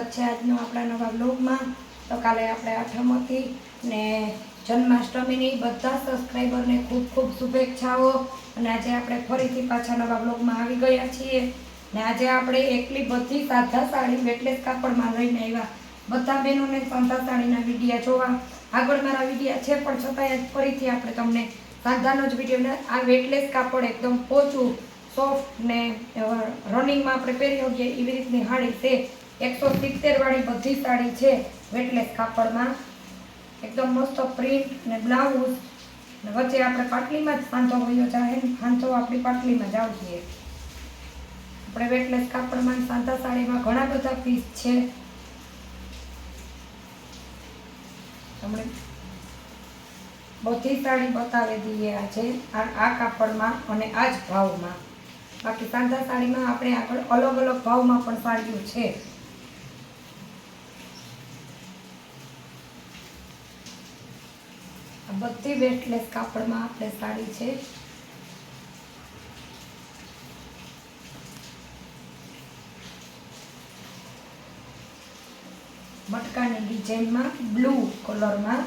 સ્વાગત છે આજનો આપણા નવા બ્લોગમાં। તો કાલે આપણે આઠમ હતી ને જન્માષ્ટમીની બધા સબસ્ક્રાઈબરને ખૂબ ખૂબ શુભેચ્છાઓ। અને આજે આપણે ફરીથી પાછા નવા બ્લોગમાં આવી ગયા છીએ ને આજે આપણે એકલી બધી સાંધા સાડી વેટલેસ કાપડમાં લઈને આવ્યા। બધા બહેનોને સાંધા સાડીના વિડીયા જોવા આગળ મારા વિડીયા છે, પણ છતાંય ફરીથી આપણે તમને સાંધાનો જ વિડીયો આ વેટલેસ કાપડ એકદમ પોચું સોફ્ટ ને રનિંગમાં આપણે પહેરી શકીએ એવી રીતની સાડી છે। 170 વાળી બધી સાડી છે વેટલેસ કાપડમાં, એકદમ મસ્ત પ્રિન્ટ ને બ્લાઉઝ ને વચ્ચે આપણે પાટલીમાં જ સાંધો વયો જાય ને સાંધો આપણી પાટલીમાં જ આવશે। આપણે વેટલેસ કાપડમાં સાંધા સાડીમાં ઘણા બધા પીસ છે, તમને બધી સાડી બતાવી દઈએ આજે આ કાપડમાં અને આ જ ભાવમાં। બાકી સાંધા સાડીમાં આપણે આગળ અલગ અલગ ભાવમાં પણ સાડીઓ છે। આ બધી વેટલેસ કાપડમાં આપણે સાડી છે। મટકાની ડિઝાઇનમાં બ્લુ કલરમાં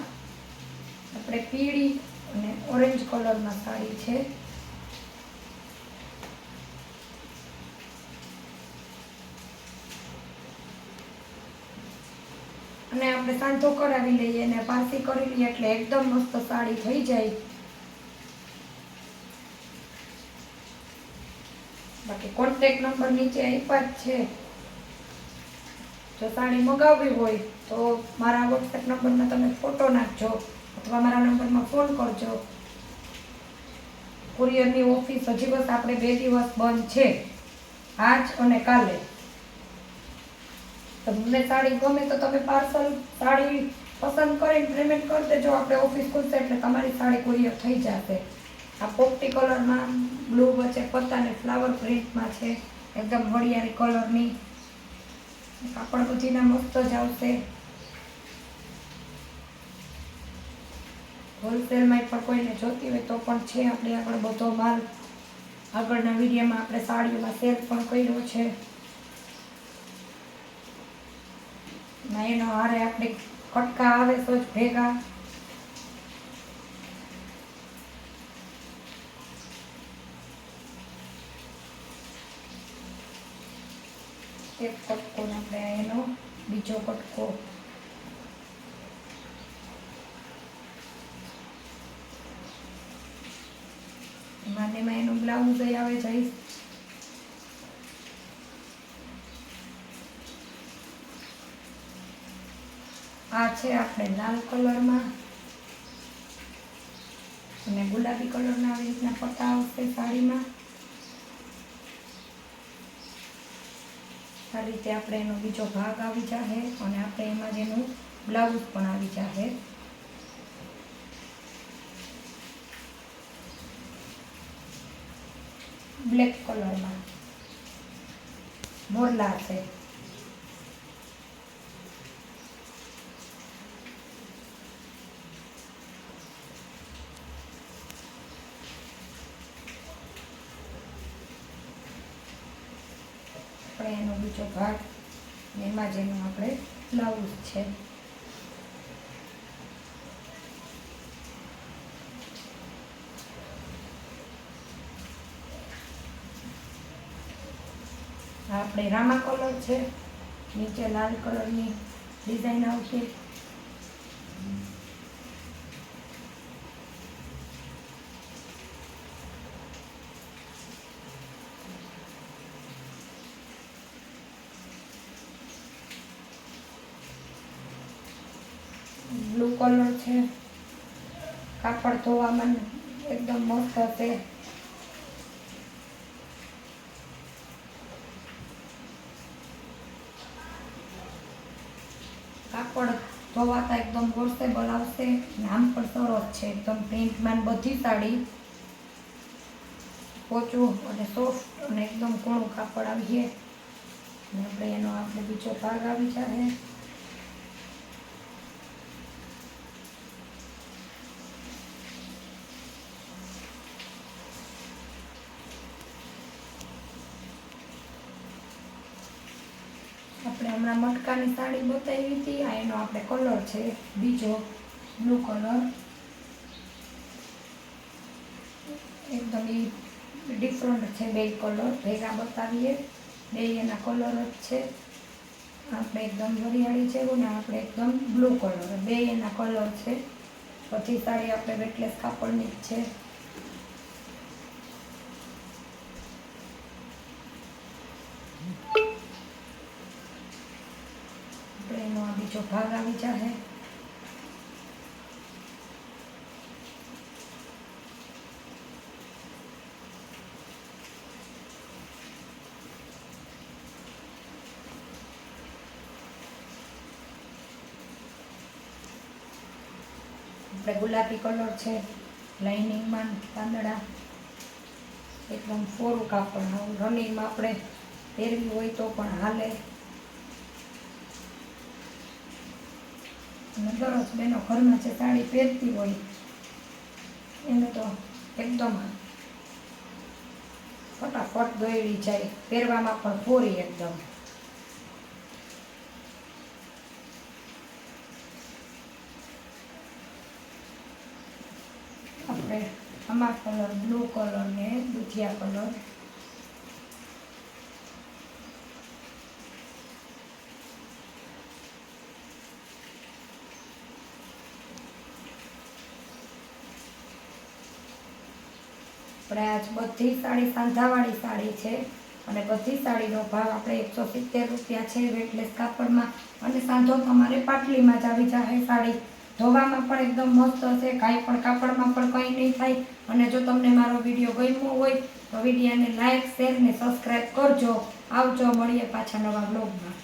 આપણે પીળી અને ઓરેન્જ કલરમાં સાડી છે। અને આપણે સાંધો કરાવી લઈએ અને પારસી કરી લઈએ એટલે એકદમ મસ્ત સાડી થઈ જાય। બાકી કોન્ટેક્ટ નંબર નીચે આપ્યા જ છે, જો સાડી મગાવવી હોય તો મારા વોટ્સએપ નંબરમાં તમે ફોટો નાખજો અથવા મારા નંબરમાં ફોન કરજો। કુરિયરની ઓફિસ હજી બસ આપણે 2 દિવસ બંધ છે, આજ અને કાલે। તમને સાડી ગમે તો તમે પાર્સલ સાડી પસંદ કરીને પેમેન્ટ કરી દેજો, આપણે ઓફિસ ખુલશે એટલે તમારી સાડી કુરિયર થઈ જશે। આ પોપટી કલરમાં બ્લુ વચ્ચે પત્તા ને ફ્લાવર પ્રિન્ટમાં છે, એકદમ વડિયાળી કલરની કાપડ બધીના મસ્ત જ આવશે। હોલસેલમાં પણ કોઈને જોતી હોય તો પણ છે આપણે આગળ બધો માલ। આગળના વિડીયોમાં આપણે સાડીઓમાં સેલ પણ કર્યો છે, એનો હારે આપણે કટકા આવે તો જ ભેગા। એક કટકો આપણે એનો બીજો કટકો એમાં એનું બ્લાઉઝ આવે જાય। આ છે આપણે લાલ કલરમાં અને ગુલાબી કલરના આવી રીતના પટ્ટા આવશે સાડીમાં। આ રીતે આપણે એનો બીજો ભાગ આવી જશે અને આપણે એમાં જ એનું બ્લાઉઝ પણ આવી જશે। બ્લેક કલરમાં મોરલા છે, આપણે એનો બીજો ભાગ એમાં જ એનું આપણે બ્લાઉઝ છે। આપણે રામા કલર છે, નીચે લાલ કલરની ડિઝાઇન આવશે। બ્લુ કલર છે, કાપડ ધોવામાં એકદમ મસ્ત હશે। કાપડ ધોવાતા એકદમ વોશેબલ આવશે, નામ પણ સરસ છે, એકદમ પ્રિન્ટમાં બધી સાડી પોચું અને સોફ્ટ અને એકદમ ઘણું કાપડ આવીએ અને આપણે એનો આપણે બીજો ભાગ આવી જાય। આપણે હમણાં મટકાની સાડી બતાવી હતી, આ એનો આપણે કલર છે બીજો બ્લુ કલર, એકદમ એ ડિફરન્ટ છે, બે કલર ભેગા બતાવીએ, બે એના કલર જ છે, આપણે એકદમ વરિયાળી જેવું ને આપણે એકદમ બ્લુ કલર, બે એના કલર છે. પછી સાડી આપણે વેટલેસ કાપડની જ છે. આપણે એનો આ બીજો ભાગ આવી જશે. આપણે ગુલાબી કલર છે, લાઇનિંગમાં પાંદડા, એકદમ ફોરું કાપડ, રનિંગમાં આપણે પહેરવી હોય તો પણ હાલે. અને દરરોજ બેનો ઘરમાં જે સાડી પહેરતી હોય એને તો એકદમ ફટાફટ દોડી જાય, પહેરવામાં પણ ફોરી એકદમ. આપણે આમાં કલર બ્લુ કલર ને દુધિયા કલર, આપણે આજ બધી સાડી સાંધાવાળી સાડી છે અને બધી સાડીનો ભાવ આપણે 170 રૂપિયા છે વેટલેસ કાપડમાં. અને સાંધો તમારે પાટલીમાં જ આવી જશે. સાડી ધોવામાં પણ એકદમ મસ્ત હશે, કાંઈ પણ કાપડમાં પણ કંઈ નહીં થાય. અને જો તમને મારો વિડીયો ગમ્યો હોય તો વિડીયોને લાઇક, શેર ને સબસ્ક્રાઈબ કરજો. આવજો, મળીએ પાછા નવા બ્લોગમાં.